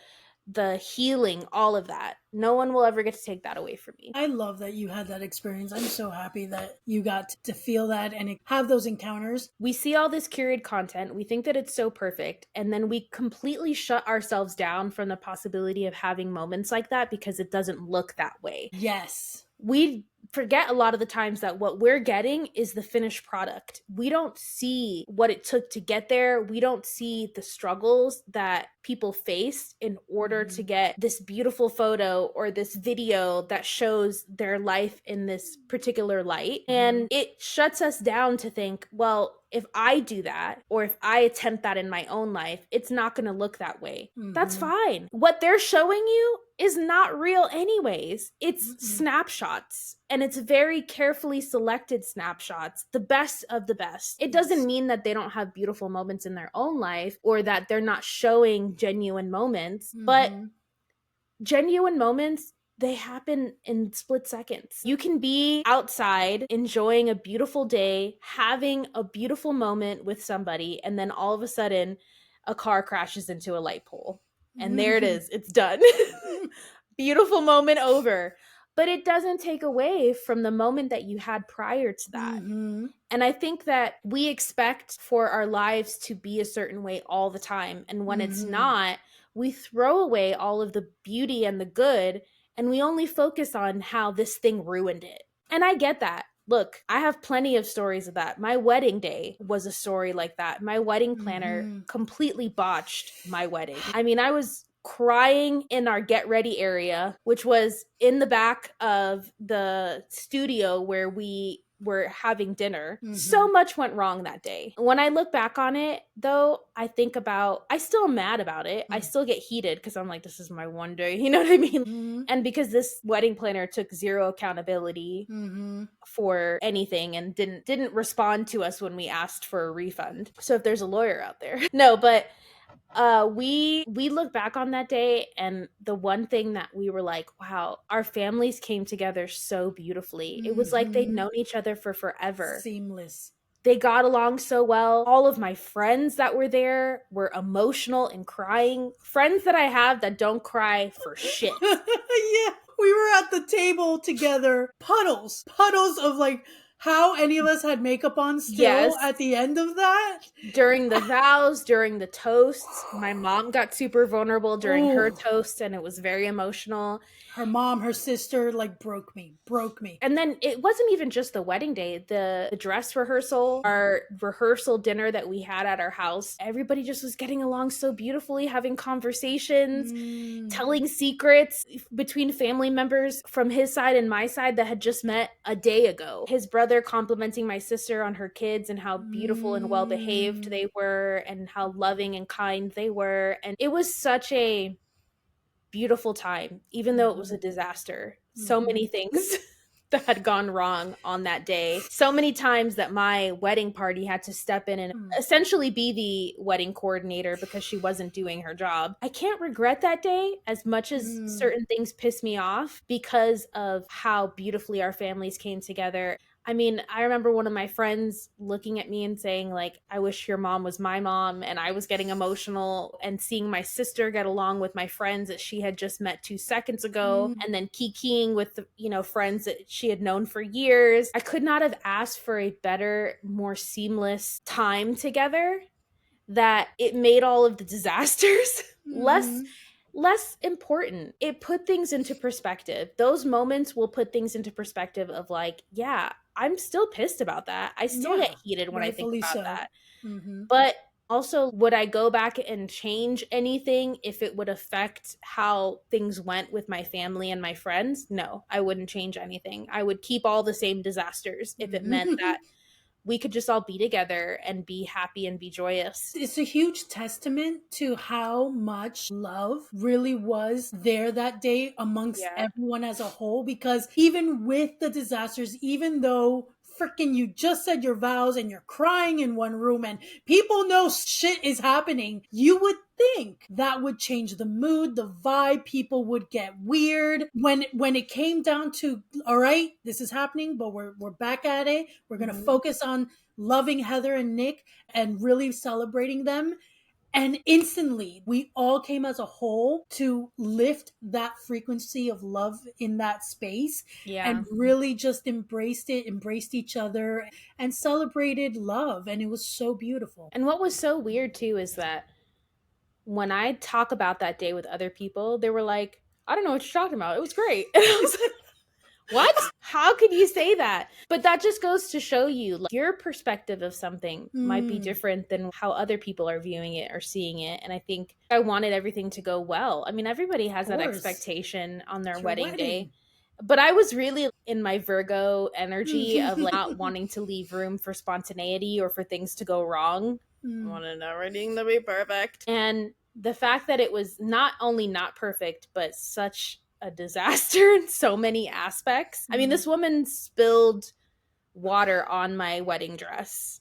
healing, all of that. No one will ever get to take that away from me. I love that you had that experience. I'm so happy that you got to feel that and have those encounters. We see all this curated content, we think that it's so perfect, and then we completely shut ourselves down from the possibility of having moments like that because it doesn't look that way. Yes. We forget a lot of the times that what we're getting is the finished product. We don't see what it took to get there. We don't see the struggles that people faced in order to get this beautiful photo or this video that shows their life in this particular light. And it shuts us down to think, well, if I do that, or if I attempt that in my own life, it's not going to look that way. That's fine. What they're showing you is not real anyways. It's snapshots, and it's very carefully selected snapshots, the best of the best. It doesn't mean that they don't have beautiful moments in their own life or that they're not showing genuine moments, but genuine moments, they happen in split seconds. You can be outside enjoying a beautiful day, having a beautiful moment with somebody, and then all of a sudden a car crashes into a light pole. And there it is. It's done. Beautiful moment over. But it doesn't take away from the moment that you had prior to that. And I think that we expect for our lives to be a certain way all the time. And when it's not, we throw away all of the beauty and the good, and we only focus on how this thing ruined it. And I get that. Look, I have plenty of stories of that. My wedding day was a story like that. My wedding planner completely botched my wedding. I mean, I was crying in our get ready area, which was in the back of the studio where we were having dinner. So much went wrong that day. When I look back on it, though, I still am mad about it. I still get heated because I'm like, this is my one day, you know what I mean? And because this wedding planner took zero accountability for anything and didn't respond to us when we asked for a refund. So if there's a lawyer out there. No, but we look back on that day, and the one thing that we were like, wow, our families came together so beautifully. It was like they'd known each other for forever. Seamless. They got along so well. All of my friends that were there were emotional and crying. Friends that I have that don't cry for shit. Yeah, we were at the table together, puddles of like how any of us had makeup on still Yes. at the end of that. During the vows, during the toasts, my mom got super vulnerable during her Oh, toast, and it was very emotional. her mom, her sister, like broke me. And then it wasn't even just the wedding day, the dress rehearsal, our rehearsal dinner that we had at our house. Everybody just was getting along so beautifully, having conversations, Mm, telling secrets between family members from his side and my side that had just met a day ago. His brother complimenting my sister on her kids and how beautiful and well behaved mm, they were and how loving and kind they were. And it was such a beautiful time, even though it was a mhm, disaster. So mhm, many things that had gone wrong on that day. So many times that my wedding party had to step in and mm, essentially be the wedding coordinator because she wasn't doing her job. I can't regret that day as much as mm, certain things piss me off because of how beautifully our families came together. I mean, I remember one of my friends looking at me and saying, like, I wish your mom was my mom. And I was getting emotional and seeing my sister get along with my friends that she had just met 2 seconds ago, mm, and then kikiing with the, friends that she had known for years. I could not have asked for a better, more seamless time together that it made all of the disasters mhm. less important. It put things into perspective. Those moments will put things into perspective of like, yeah, I'm still pissed about that. I still get Yeah, heated when I think rightfully about so. that. Hmm. But also, would I go back and change anything if it would affect how things went with my family and my friends? No, I wouldn't change anything. I would keep all the same disasters if it meant that we could just all be together and be happy and be joyous. It's a huge testament to how much love really was there that day amongst Yeah. everyone as a whole. Because even with the disasters, even though freaking you just said your vows and you're crying in one room and people know shit is happening, you would think that would change the mood, the vibe. People would get weird when it came down to, all right, this is happening, but we're back at it. We're gonna Mhm. focus on loving Heather and Nick and really celebrating them. And instantly, we all came as a whole to lift that frequency of love in that space Yeah. and really just embraced it, embraced each other, and celebrated love. And it was so beautiful. And what was so weird too is that when I talk about that day with other people, they were like, I don't know what you're talking about. It was great. And I was like, what? How could you say that? But that just goes to show you like, your perspective of something might be Mm, different than how other people are viewing it or seeing it. And I think I wanted everything to go well. I mean, everybody of has that course. expectation on their It's your wedding day. wedding. But I was really in my Virgo energy of like not wanting to leave room for spontaneity or for things to go wrong. I Mm, wanted everything to be perfect. And the fact that it was not only not perfect, but such a disaster in so many aspects. I mean, mm. this woman spilled water on my wedding dress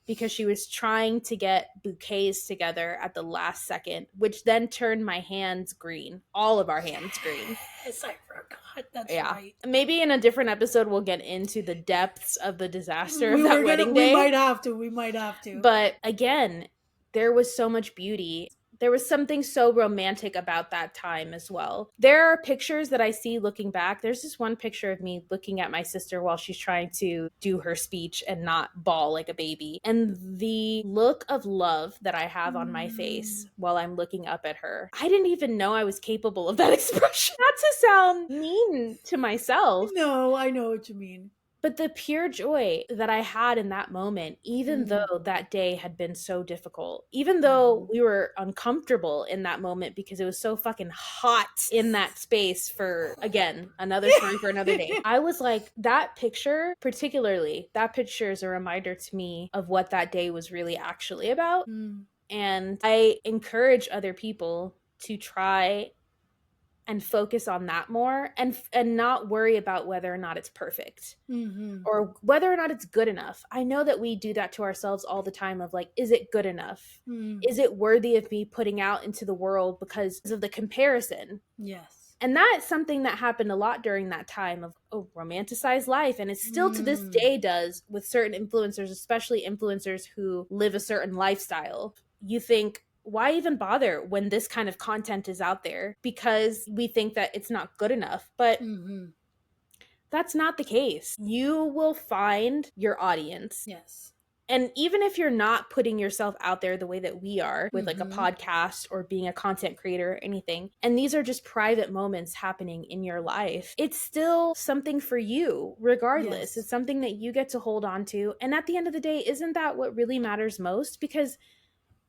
because she was trying to get bouquets together at the last second, which then turned my hands green, all of our hands green. Yes, I forgot. That's Yeah. right. Maybe in a different episode, we'll get into the depths of the disaster of We that were gonna, wedding we day. might have to, we might have to. But again, there was so much beauty. There was something so romantic about that time as well. There are pictures that I see looking back. There's this one picture of me looking at my sister while she's trying to do her speech and not bawl like a baby. And the look of love that I have on my face Mm. while I'm looking up at her, I didn't even know I was capable of that expression. Not to sound mean to myself, No, I know what you mean. but the pure joy that I had in that moment, even Mm, though that day had been so difficult, even though mhm. we were uncomfortable in that moment because it was so fucking hot in that space for, again, another story for another day. I was like, that picture, particularly, that picture is a reminder to me of what that day was really actually about. Mm, And I encourage other people to try and focus on that more and not worry about whether or not it's perfect mhm, or whether or not it's good enough. I know that we do that to ourselves all the time of like, is it good enough? mm. Is it worthy of me putting out into the world because of the comparison? Yes. And that's something that happened a lot during that time of romanticized life. And it still to this Mm, day does with certain influencers, especially influencers who live a certain lifestyle. You think, why even bother when this kind of content is out there? Because we think that it's not good enough. But mhm. That's not the case. You will find your audience. Yes. And even if you're not putting yourself out there the way that we are with like a Mm-hmm. podcast or being a content creator or anything, and these are just private moments happening in your life, it's still something for you, regardless. Yes. It's something that you get to hold on to. And at the end of the day, isn't that what really matters most? Because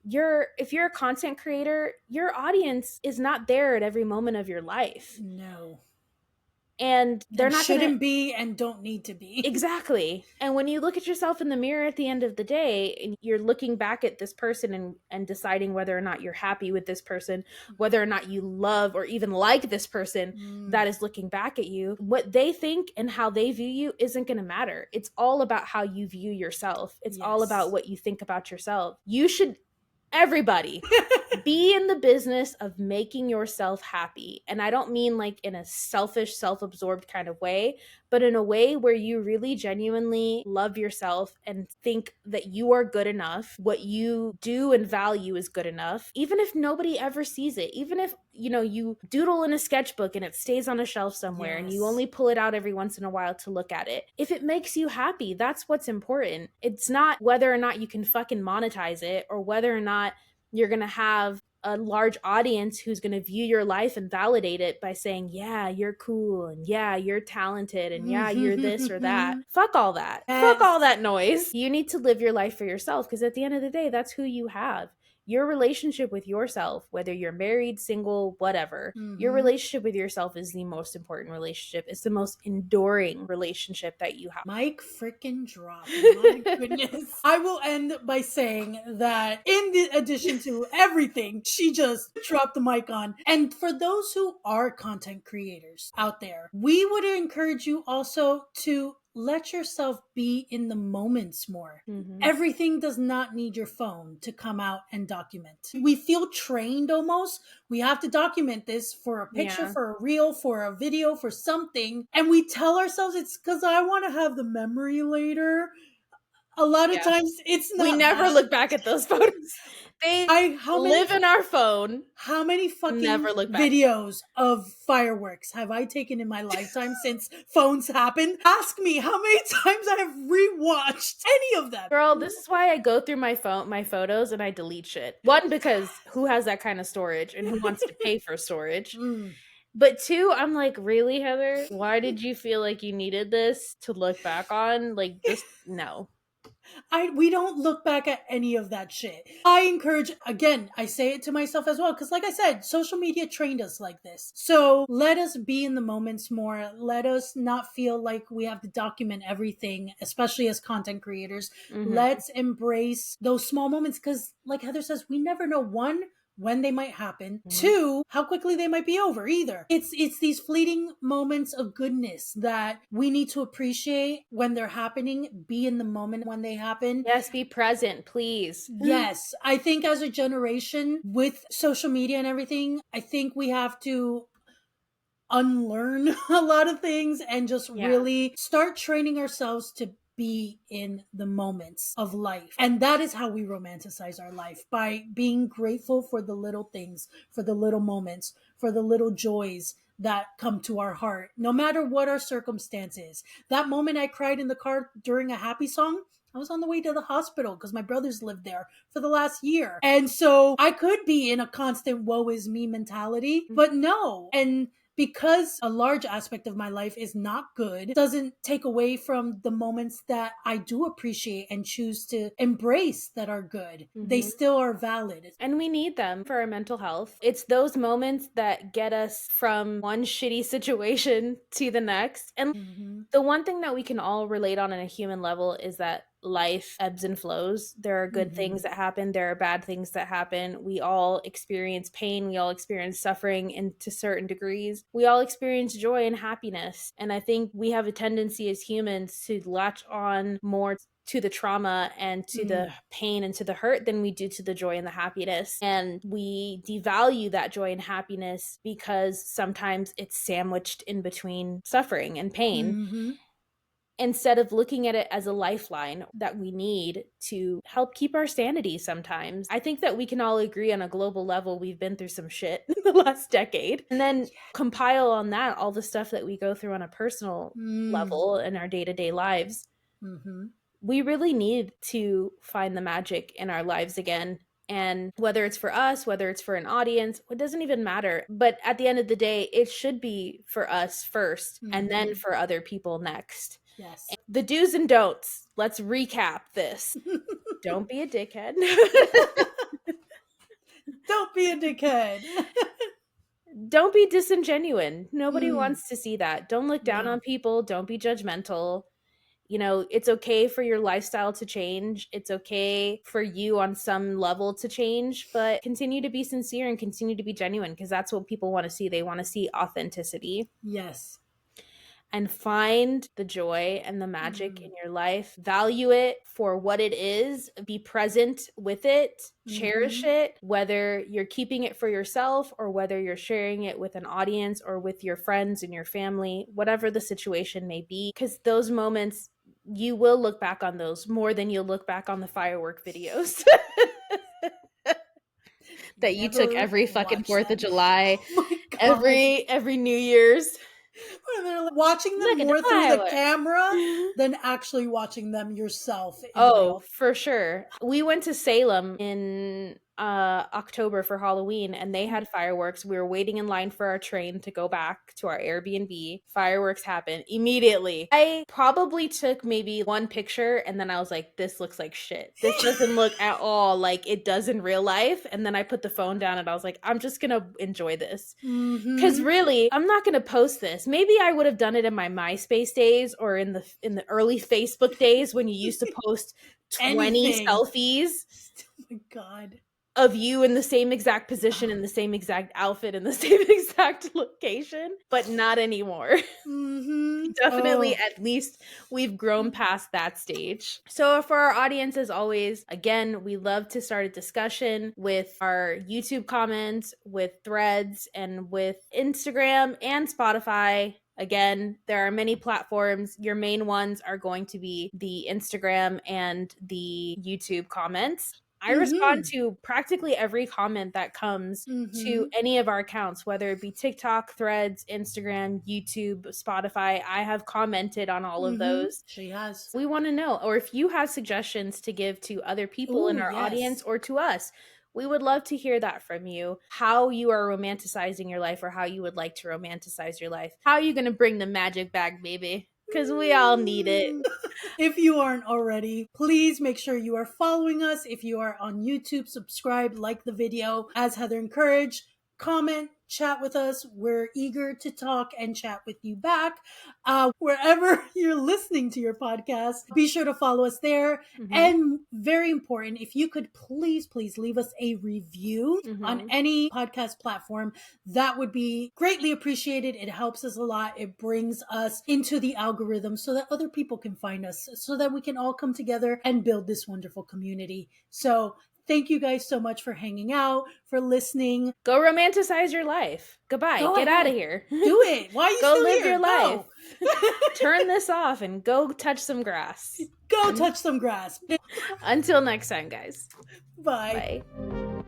if you're a content creator, your audience is not there at every moment of your life. No. And they're And not going to. shouldn't be and don't need to be. Exactly. And when you look at yourself in the mirror at the end of the day and you're looking back at this person and deciding whether or not you're happy with this person, whether or not you love or even like this person Mm, that is looking back at you, what they think and how they view you isn't going to matter. It's all about how you view yourself. It's all about yes. what you think about yourself. You should, everybody, be in the business of making yourself happy. And I don't mean like in a selfish, self absorbed kind of way, but in a way where you really genuinely love yourself and think that you are good enough. What you do and value is good enough, even if nobody ever sees it. Even if, you doodle in a sketchbook and it stays on a shelf somewhere and you Yes. only pull it out every once in a while to look at it. If it makes you happy, that's what's important. It's not whether or not you can fucking monetize it or whether or not you're going to have a large audience who's going to view your life and validate it by saying, yeah, you're cool, and yeah, you're talented, and yeah, you're this or that. Fuck all that. Fuck all Yes. that noise. You need to live your life for yourself because at the end of the day, that's who you have. Your relationship with yourself, whether you're married, single, whatever, your Mm-hmm. relationship with yourself is the most important relationship. It's the most enduring relationship that you have. Mic freaking drop. My goodness. I will end by saying that in addition to everything, she just dropped the mic on. And for those who are content creators out there, we would encourage you also to let yourself be in the moments more. Mm-hmm. Everything does not need your phone to come out and document. We feel trained almost. We have to document this for a picture, Yeah. for a reel, for a video, for something. And we tell ourselves it's because I want to have the memory later. A lot of Yeah. times it's We not never that. look back at those photos. They How many live in our phone. how many Never fucking look back. videos of fireworks have I taken in my lifetime since phones happened? Ask me how many times I have rewatched any of them. Girl, this is why I go through my photos and I delete shit. One, because who has that kind of storage and who wants to pay for storage? Mm. But two, I'm like, really, Heather? Why did you feel like you needed this to look back on? Like, just no. We don't look back at any of that shit. I encourage, again, I say it to myself as well, because like I said, social media trained us like this. So let us be in the moments more. Let us not feel like we have to document everything, especially as content creators. Mm-hmm. Let's embrace those small moments because, like Heather says, we never know, one, when they might happen, Mm-hmm. two, how quickly they might be over either. It's these fleeting moments of goodness that we need to appreciate when they're happening, be in the moment when they happen. Yes, be present, please. Yes, I think as a generation with social media and everything, I think we have to unlearn a lot of things and just Yeah. really start training ourselves to be in the moments of life. And that is how we romanticize our life, by being grateful for the little things, for the little moments, for the little joys that come to our heart, no matter what our circumstances. That moment I cried in the car during a happy song, I was on the way to the hospital because my brothers lived there for the last year. And so I could be in a constant woe is me mentality, but no. And because a large aspect of my life is not good, doesn't take away from the moments that I do appreciate and choose to embrace that are good. They still are valid. And we need them for our mental health. It's those moments that get us from one shitty situation to the next. And Mm-hmm. the one thing that we can all relate on a human level is that life ebbs and flows. There are good things that happen, there are bad things that happen. We all experience pain, we all experience suffering, and to certain degrees, we all experience joy and happiness. And I think we have a tendency as humans to latch on more to the trauma and to the pain and to the hurt than we do to the joy and the happiness. And we devalue that joy and happiness because sometimes it's sandwiched in between suffering and pain. Mm-hmm. instead of looking at it as a lifeline that we need to help keep our sanity sometimes. I think that we can all agree on a global level we've been through some shit in the last decade. And then compile on that all the stuff that we go through on a personal level in our day-to-day lives. We really need to find the magic in our lives again. And whether it's for us, whether it's for an audience, it doesn't even matter. But at the end of the day, it should be for us first and then for other people next. Yes. And the do's and don'ts. Let's recap this. Don't be a dickhead. Don't be a dickhead. Don't be disingenuous. Nobody wants to see that. Don't look down on people. Don't be judgmental. You know, it's okay for your lifestyle to change. It's okay for you on some level to change, but continue to be sincere and continue to be genuine, because that's what people want to see. They want to see authenticity. Yes. And find the joy and the magic in your life. Value it for what it is. Be present with it. Cherish it, whether you're keeping it for yourself or whether you're sharing it with an audience or with your friends and your family, whatever the situation may be. Because those moments, you will look back on those more than you'll look back on the firework videos that you took every fucking 4th of July, every New Year's. Where they're watching them more through the camera than actually watching them yourself. Oh, for sure. We went to Salem in October for Halloween, and they had fireworks. We were waiting in line for our train to go back to our Airbnb. Fireworks happened immediately. I probably took maybe one picture, and then I was like, this looks like shit. This doesn't look at all like it does in real life. And then I put the phone down and I was like, I'm just gonna enjoy this. Because really, I'm not gonna post this. Maybe I would have done it in my MySpace days or in the early Facebook days when you used to post 20 selfies. Oh my God. Of you in the same exact position, in the same exact outfit, in the same exact location, but not anymore. Definitely, at least we've grown past that stage. So for our audience, as always, again, we love to start a discussion with our YouTube comments, with threads, and with Instagram and Spotify. Again, there are many platforms. Your main ones are going to be the Instagram and the YouTube comments. I respond to practically every comment that comes to any of our accounts, whether it be TikTok, Threads, Instagram, YouTube, Spotify. I have commented on all of those. She has. We want to know, or if you have suggestions to give to other people in our audience or to us, we would love to hear that from you. How you are romanticizing your life, or how you would like to romanticize your life. How are you going to bring the magic back, baby? Because we all need it. If you aren't already, please make sure you are following us. If you are on YouTube, subscribe, like the video. As Heather encouraged, comment, chat with us. We're eager to talk and chat with you back. Wherever you're listening to your podcast, be sure to follow us there. And very important, if you could please leave us a review on any podcast platform, that would be greatly appreciated. It helps us a lot. It brings us into the algorithm so that other people can find us, so that we can all come together and build this wonderful community. So thank you guys so much for hanging out, for listening. Go romanticize your life. Goodbye. Get out of here. Do it. Why are you go still live here? your life. Turn this off and go touch some grass. Go touch some grass. Until next time, guys. Bye. Bye.